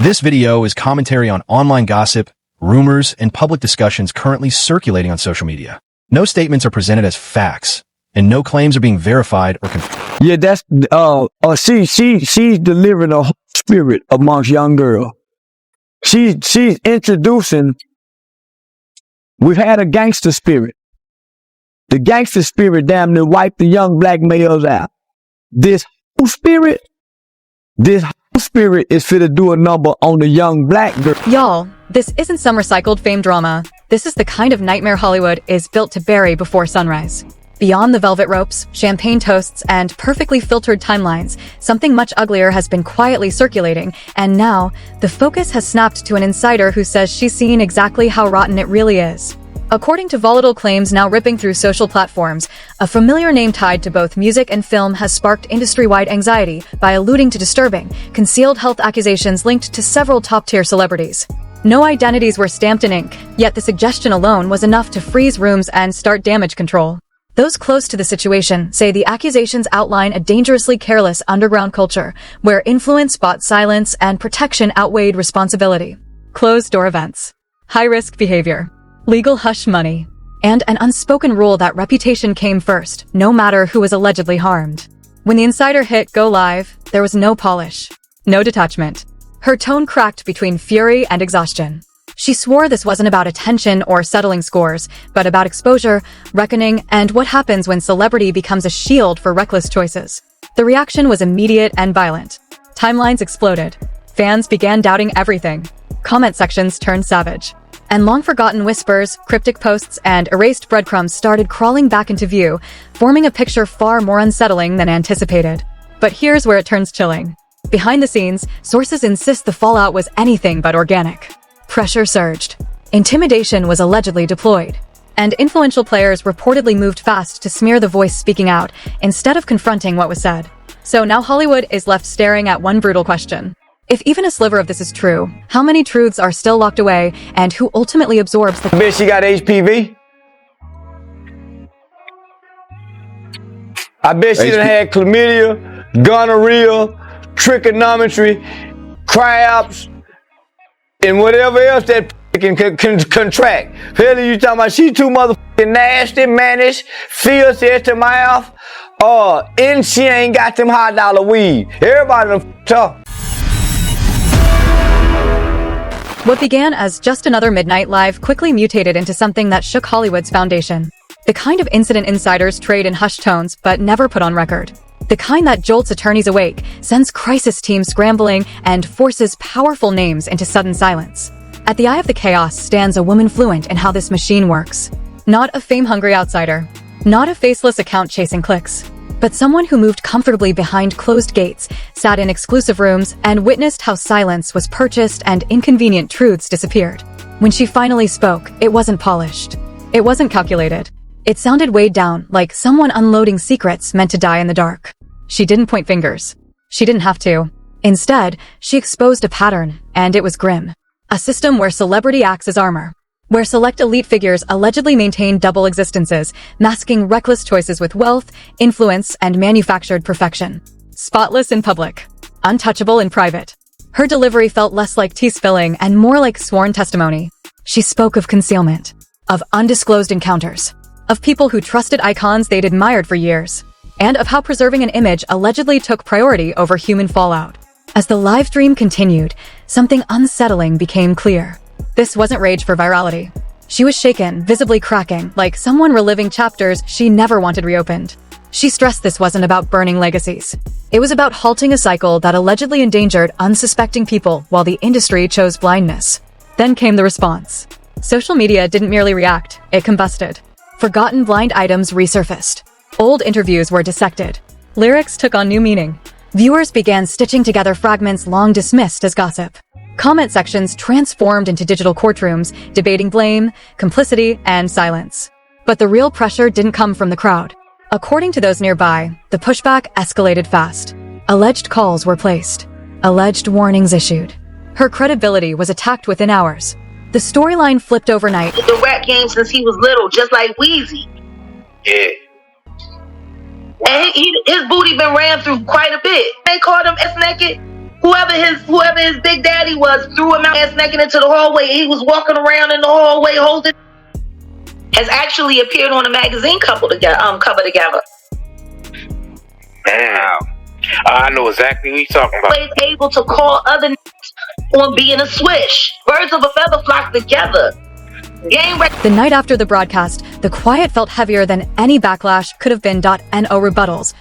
This video is commentary on online gossip, rumors, and public discussions currently circulating on social media. No statements are presented as facts, and no claims are being verified or confirmed. Yeah, that's she's delivering a spirit amongst young girls. She's introducing. We've had a gangster spirit. The gangster spirit damn near wiped the young black males out. This spirit is fit to do a number on the young black girl. Y'all, this isn't some recycled fame drama. This is the kind of nightmare Hollywood is built to bury before sunrise. Beyond the velvet ropes, champagne toasts, and perfectly filtered timelines, something much uglier has been quietly circulating, and now, the focus has snapped to an insider who says she's seen exactly how rotten it really is. According to volatile claims now ripping through social platforms, a familiar name tied to both music and film has sparked industry-wide anxiety by alluding to disturbing, concealed health accusations linked to several top-tier celebrities. No identities were stamped in ink, yet the suggestion alone was enough to freeze rooms and start damage control. Those close to the situation say the accusations outline a dangerously careless underground culture where influence bought silence and protection outweighed responsibility. Closed-door events, high-risk behavior, legal hush money, and an unspoken rule that reputation came first, no matter who was allegedly harmed. When the insider hit go live, there was no polish, no detachment. Her tone cracked between fury and exhaustion. She swore this wasn't about attention or settling scores, but about exposure, reckoning, and what happens when celebrity becomes a shield for reckless choices. The reaction was immediate and violent. Timelines exploded. Fans began doubting everything. Comment sections turned savage. And long-forgotten whispers, cryptic posts, and erased breadcrumbs started crawling back into view, forming a picture far more unsettling than anticipated. But here's where it turns chilling. Behind the scenes, sources insist the fallout was anything but organic. Pressure surged. Intimidation was allegedly deployed. And influential players reportedly moved fast to smear the voice speaking out, instead of confronting what was said. So now Hollywood is left staring at one brutal question. If even a sliver of this is true, how many truths are still locked away, and who ultimately absorbs the— I bet she got HPV. I bet she done had chlamydia, gonorrhea, trigonometry, crabs, and whatever else that can contract. Hell, you talking about she too motherfucking nasty, mannish, filthy at the mouth, and she ain't got them high dollar weed. Everybody done tough. What began as just another midnight live quickly mutated into something that shook Hollywood's foundation. The kind of incident insiders trade in hushed tones but never put on record. The kind that jolts attorneys awake, sends crisis teams scrambling, and forces powerful names into sudden silence. At the eye of the chaos stands a woman fluent in how this machine works. Not a fame-hungry outsider. Not a faceless account chasing clicks. But someone who moved comfortably behind closed gates, sat in exclusive rooms, and witnessed how silence was purchased and inconvenient truths disappeared. When she finally spoke, it wasn't polished. It wasn't calculated. It sounded weighed down, like someone unloading secrets meant to die in the dark. She didn't point fingers. She didn't have to. Instead, she exposed a pattern, and it was grim. A system where celebrity acts as armor. Where select elite figures allegedly maintain double existences, masking reckless choices with wealth, influence, and manufactured perfection. Spotless in public. Untouchable in private. Her delivery felt less like tea-spilling and more like sworn testimony. She spoke of concealment. Of undisclosed encounters. Of people who trusted icons they'd admired for years. And of how preserving an image allegedly took priority over human fallout. As the live stream continued, something unsettling became clear. This wasn't rage for virality. She was shaken, visibly cracking, like someone reliving chapters she never wanted reopened. She stressed this wasn't about burning legacies. It was about halting a cycle that allegedly endangered unsuspecting people while the industry chose blindness. Then came the response. Social media didn't merely react, it combusted. Forgotten blind items resurfaced. Old interviews were dissected. Lyrics took on new meaning. Viewers began stitching together fragments long dismissed as gossip. Comment sections transformed into digital courtrooms, debating blame, complicity, and silence. But the real pressure didn't come from the crowd. According to those nearby, the pushback escalated fast. Alleged calls were placed. Alleged warnings issued. Her credibility was attacked within hours. The storyline flipped overnight. The rap game since he was little, just like Weezy. Yeah. And his booty been ran through quite a bit. They called him S-naked. whoever his big daddy was threw him out ass naked into the hallway. He was walking around in the hallway holding. Has actually appeared on a magazine cover together. Wow. I know exactly what you're talking about. Always able to call other on being a swish. Birds of a feather flock together. The night after the broadcast, the quiet felt heavier than any backlash could have been. No rebuttals,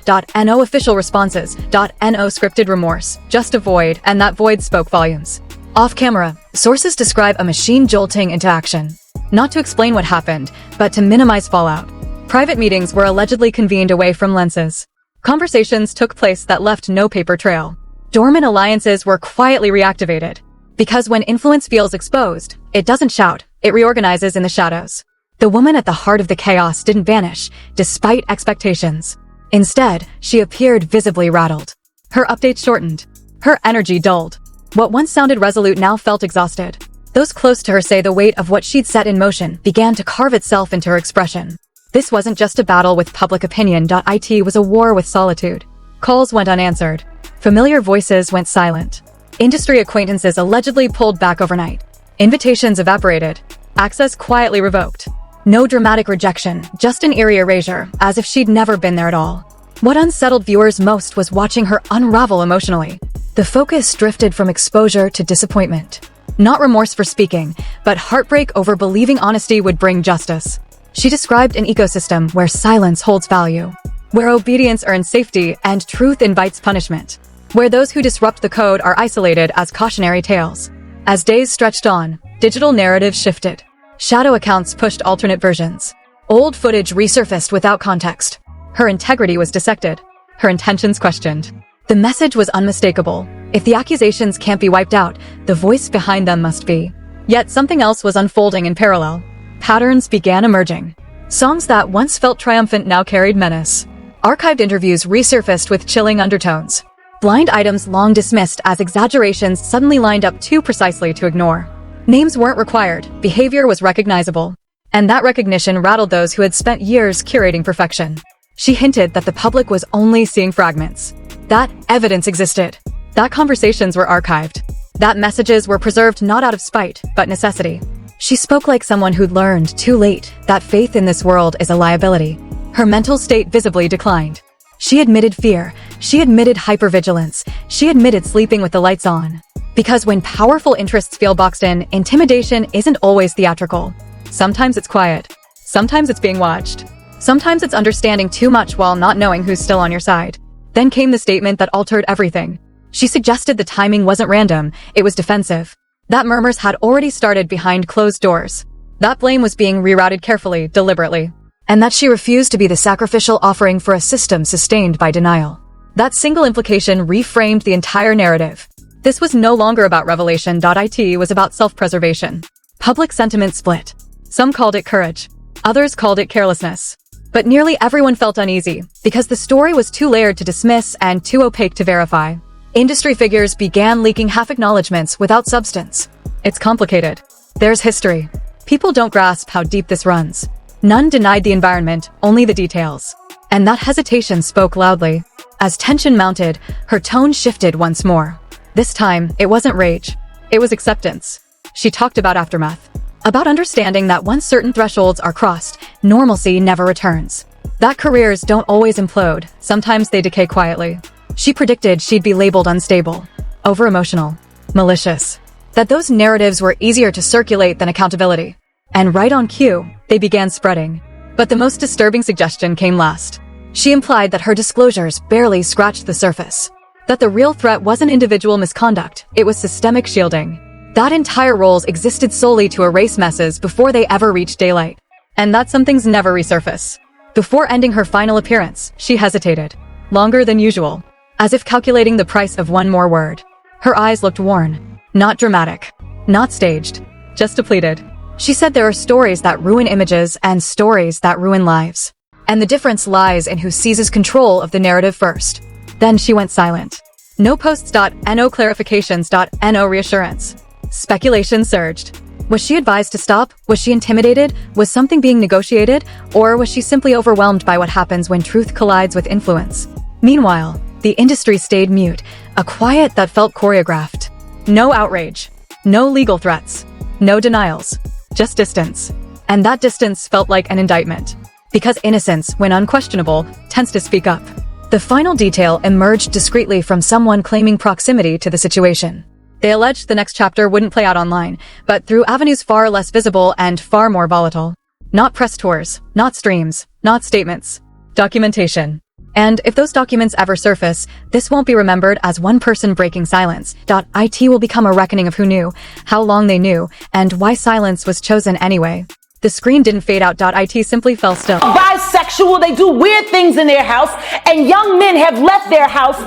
no official responses, no scripted remorse, just a void, and that void spoke volumes. Off camera, sources describe a machine jolting into action. Not to explain what happened, but to minimize fallout. Private meetings were allegedly convened away from lenses. Conversations took place that left no paper trail. Dormant alliances were quietly reactivated. Because when influence feels exposed, it doesn't shout, it reorganizes in the shadows. The woman at the heart of the chaos didn't vanish, despite expectations. Instead, she appeared visibly rattled. Her updates shortened. Her energy dulled. What once sounded resolute now felt exhausted. Those close to her say the weight of what she'd set in motion began to carve itself into her expression. This wasn't just a battle with public opinion. It was a war with solitude. Calls went unanswered. Familiar voices went silent. Industry acquaintances allegedly pulled back overnight. Invitations evaporated. Access quietly revoked. No dramatic rejection, just an eerie erasure, as if she'd never been there at all. What unsettled viewers most was watching her unravel emotionally. The focus drifted from exposure to disappointment. Not remorse for speaking, but heartbreak over believing honesty would bring justice. She described an ecosystem where silence holds value, where obedience earns safety and truth invites punishment, where those who disrupt the code are isolated as cautionary tales. As days stretched on, digital narratives shifted. Shadow accounts pushed alternate versions. Old footage resurfaced without context. Her integrity was dissected. Her intentions questioned. The message was unmistakable. If the accusations can't be wiped out, the voice behind them must be. Yet something else was unfolding in parallel. Patterns began emerging. Songs that once felt triumphant now carried menace. Archived interviews resurfaced with chilling undertones. Blind items long dismissed as exaggerations suddenly lined up too precisely to ignore. Names weren't required, behavior was recognizable. And that recognition rattled those who had spent years curating perfection. She hinted that the public was only seeing fragments. That evidence existed. That conversations were archived. That messages were preserved not out of spite, but necessity. She spoke like someone who'd learned too late that faith in this world is a liability. Her mental state visibly declined. She admitted fear. She admitted hypervigilance. She admitted sleeping with the lights on. Because when powerful interests feel boxed in, intimidation isn't always theatrical. Sometimes it's quiet. Sometimes it's being watched. Sometimes it's understanding too much while not knowing who's still on your side. Then came the statement that altered everything. She suggested the timing wasn't random, it was defensive. That murmurs had already started behind closed doors. That blame was being rerouted carefully, deliberately. And that she refused to be the sacrificial offering for a system sustained by denial. That single implication reframed the entire narrative. This was no longer about revelation. It was about self-preservation. Public sentiment split. Some called it courage. Others called it carelessness. But nearly everyone felt uneasy, because the story was too layered to dismiss and too opaque to verify. Industry figures began leaking half-acknowledgements without substance. It's complicated. There's history. People don't grasp how deep this runs. None denied the environment, only the details. And that hesitation spoke loudly. As tension mounted, her tone shifted once more. This time, it wasn't rage. It was acceptance. She talked about aftermath. About understanding that once certain thresholds are crossed, normalcy never returns. That careers don't always implode, sometimes they decay quietly. She predicted she'd be labeled unstable, over-emotional, malicious. That those narratives were easier to circulate than accountability. And right on cue, they began spreading. But the most disturbing suggestion came last. She implied that her disclosures barely scratched the surface. That the real threat wasn't individual misconduct, it was systemic shielding. That entire roles existed solely to erase messes before they ever reached daylight. And that some things never resurface. Before ending her final appearance, she hesitated. Longer than usual. As if calculating the price of one more word. Her eyes looked worn. Not dramatic. Not staged. Just depleted. She said there are stories that ruin images and stories that ruin lives. And the difference lies in who seizes control of the narrative first. Then she went silent. No posts. No clarifications. No reassurance. Speculation surged. Was she advised to stop? Was she intimidated? Was something being negotiated? Or was she simply overwhelmed by what happens when truth collides with influence? Meanwhile, the industry stayed mute, A quiet that felt choreographed. No outrage. No legal threats. No denials. Just distance. And that distance felt like an indictment. Because innocence, when unquestionable, tends to speak up. The final detail emerged discreetly from someone claiming proximity to the situation. They alleged the next chapter wouldn't play out online, but through avenues far less visible and far more volatile. Not press tours, not streams, not statements. Documentation. And if those documents ever surface, this won't be remembered as one person breaking silence. It will become a reckoning of who knew, how long they knew, and why silence was chosen anyway. The screen didn't fade out. It simply fell still. Bisexual, they do weird things in their house, and young men have left their house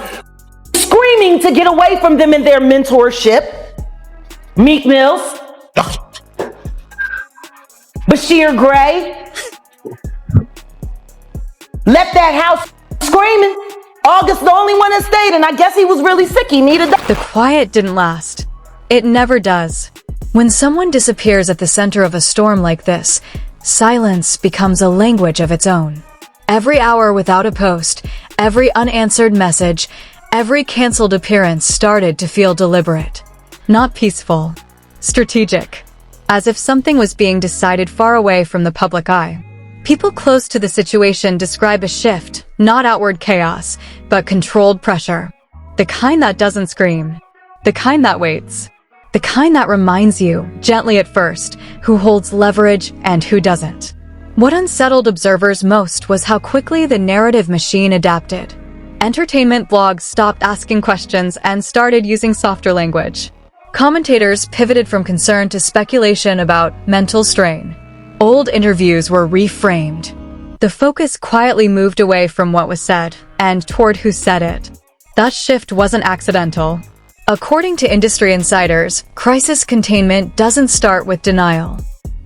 screaming to get away from them in their mentorship. Meek Mills, Bashir Gray, left that house screaming. August, the only one that stayed, and I guess he was really sick. He needed The quiet didn't last. It never does. When someone disappears at the center of a storm like this, silence becomes a language of its own. Every hour without a post, every unanswered message, every canceled appearance started to feel deliberate. Not peaceful. Strategic. As if something was being decided far away from the public eye. People close to the situation describe a shift, not outward chaos, but controlled pressure. The kind that doesn't scream. The kind that waits. The kind that reminds you, gently at first, who holds leverage and who doesn't. What unsettled observers most was how quickly the narrative machine adapted. Entertainment blogs stopped asking questions and started using softer language. Commentators pivoted from concern to speculation about mental strain. Old interviews were reframed. The focus quietly moved away from what was said and toward who said it. That shift wasn't accidental. According to industry insiders, crisis containment doesn't start with denial.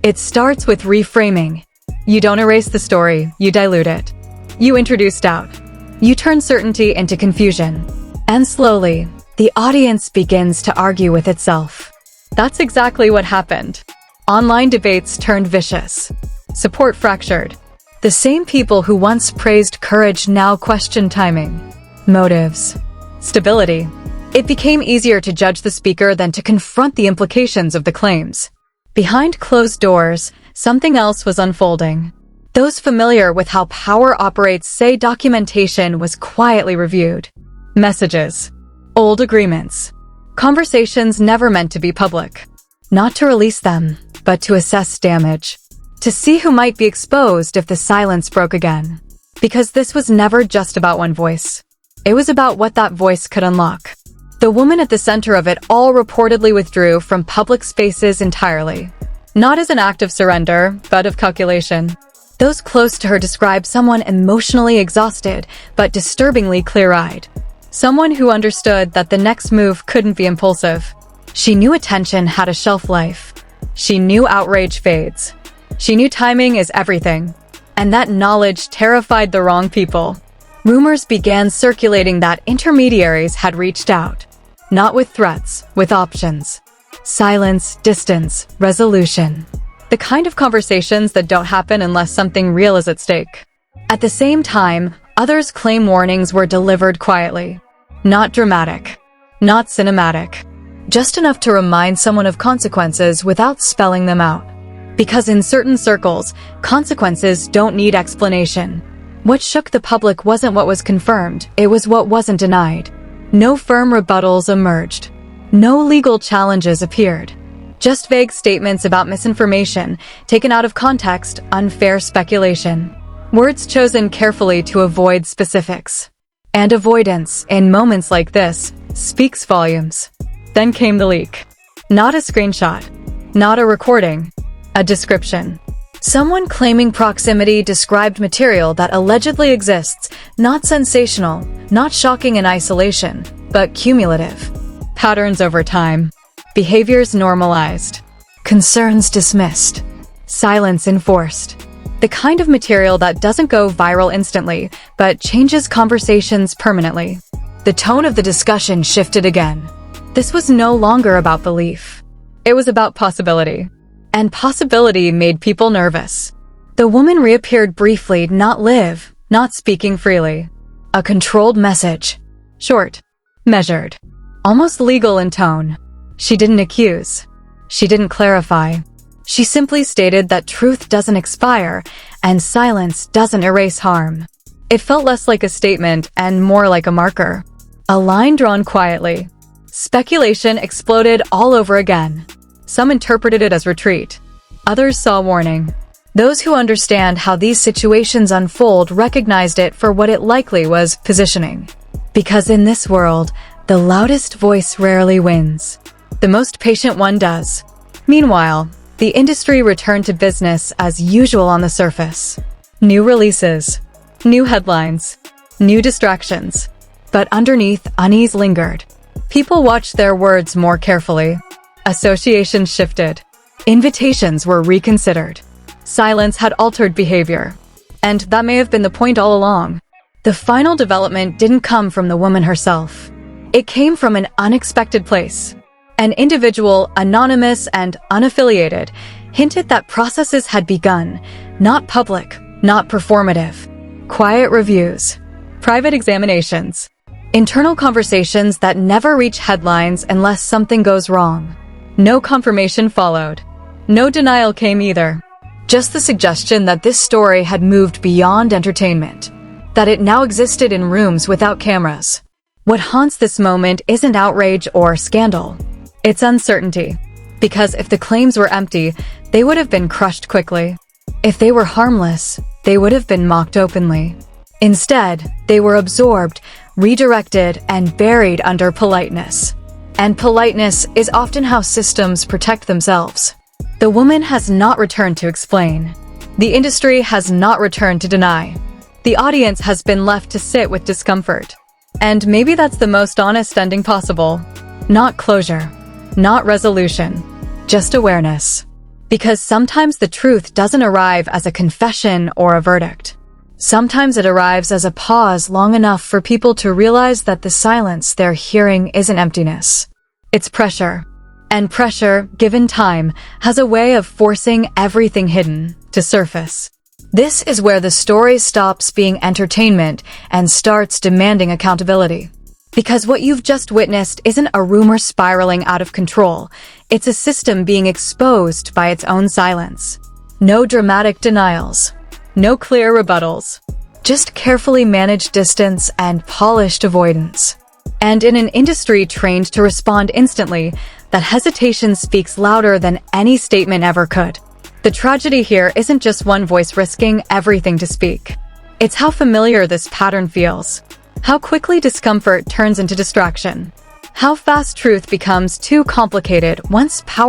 It starts with reframing. You don't erase the story, you dilute it. You introduce doubt. You turn certainty into confusion. And slowly, the audience begins to argue with itself. That's exactly what happened. Online debates turned vicious. Support fractured. The same people who once praised courage now question timing, motives, stability. It became easier to judge the speaker than to confront the implications of the claims. Behind closed doors, something else was unfolding. Those familiar with how power operates say documentation was quietly reviewed. Messages. Old agreements. Conversations never meant to be public. Not to release them, but to assess damage. To see who might be exposed if the silence broke again. Because this was never just about one voice. It was about what that voice could unlock. The woman at the center of it all reportedly withdrew from public spaces entirely. Not as an act of surrender, but of calculation. Those close to her described someone emotionally exhausted, but disturbingly clear-eyed. Someone who understood that the next move couldn't be impulsive. She knew attention had a shelf life. She knew outrage fades. She knew timing is everything. And that knowledge terrified the wrong people. Rumors began circulating that intermediaries had reached out. Not with threats, with options. Silence, distance, resolution. The kind of conversations that don't happen unless something real is at stake. At the same time, others claim warnings were delivered quietly. Not dramatic. Not cinematic. Just enough to remind someone of consequences without spelling them out. Because in certain circles, consequences don't need explanation. What shook the public wasn't what was confirmed, it was what wasn't denied. No firm rebuttals emerged. No legal challenges appeared. Just vague statements about misinformation, taken out of context, unfair speculation. Words chosen carefully to avoid specifics. And avoidance, in moments like this, speaks volumes. Then came the leak. Not a screenshot. Not a recording. A description. Someone claiming proximity described material that allegedly exists, not sensational, not shocking in isolation, but cumulative. Patterns over time. Behaviors normalized. Concerns dismissed. Silence enforced. The kind of material that doesn't go viral instantly, but changes conversations permanently. The tone of the discussion shifted again. This was no longer about belief. It was about possibility. And possibility made people nervous. The woman reappeared briefly, not live, not speaking freely. A controlled message. Short. Measured. Almost legal in tone. She didn't accuse. She didn't clarify. She simply stated that truth doesn't expire and silence doesn't erase harm. It felt less like a statement and more like a marker. A line drawn quietly. Speculation exploded all over again. Some interpreted it as retreat. Others saw warning. Those who understand how these situations unfold recognized it for what it likely was: positioning. Because in this world, the loudest voice rarely wins. The most patient one does. Meanwhile, the industry returned to business as usual on the surface. New releases, new headlines, new distractions. But underneath, unease lingered. People watched their words more carefully. Associations shifted. Invitations were reconsidered. Silence had altered behavior. And that may have been the point all along. The final development didn't come from the woman herself. It came from an unexpected place. An individual, anonymous and unaffiliated, hinted that processes had begun, not public, not performative. Quiet reviews, private examinations, internal conversations that never reach headlines unless something goes wrong. No confirmation followed. No denial came either. Just the suggestion that this story had moved beyond entertainment, that it now existed in rooms without cameras. What haunts this moment isn't outrage or scandal. It's uncertainty. Because if the claims were empty, they would have been crushed quickly. If they were harmless, they would have been mocked openly. Instead, they were absorbed, redirected, and buried under politeness. And politeness is often how systems protect themselves. The woman has not returned to explain. The industry has not returned to deny. The audience has been left to sit with discomfort. And maybe that's the most honest ending possible. Not closure. Not resolution. Just awareness. Because sometimes the truth doesn't arrive as a confession or a verdict. Sometimes it arrives as a pause long enough for people to realize that the silence they're hearing isn't emptiness. It's pressure. And pressure, given time, has a way of forcing everything hidden to surface. This is where the story stops being entertainment and starts demanding accountability. Because what you've just witnessed isn't a rumor spiraling out of control. It's a system being exposed by its own silence. No dramatic denials. No clear rebuttals. Just carefully managed distance and polished avoidance. And in an industry trained to respond instantly, that hesitation speaks louder than any statement ever could. The tragedy here isn't just one voice risking everything to speak. It's how familiar this pattern feels. How quickly discomfort turns into distraction. How fast truth becomes too complicated once power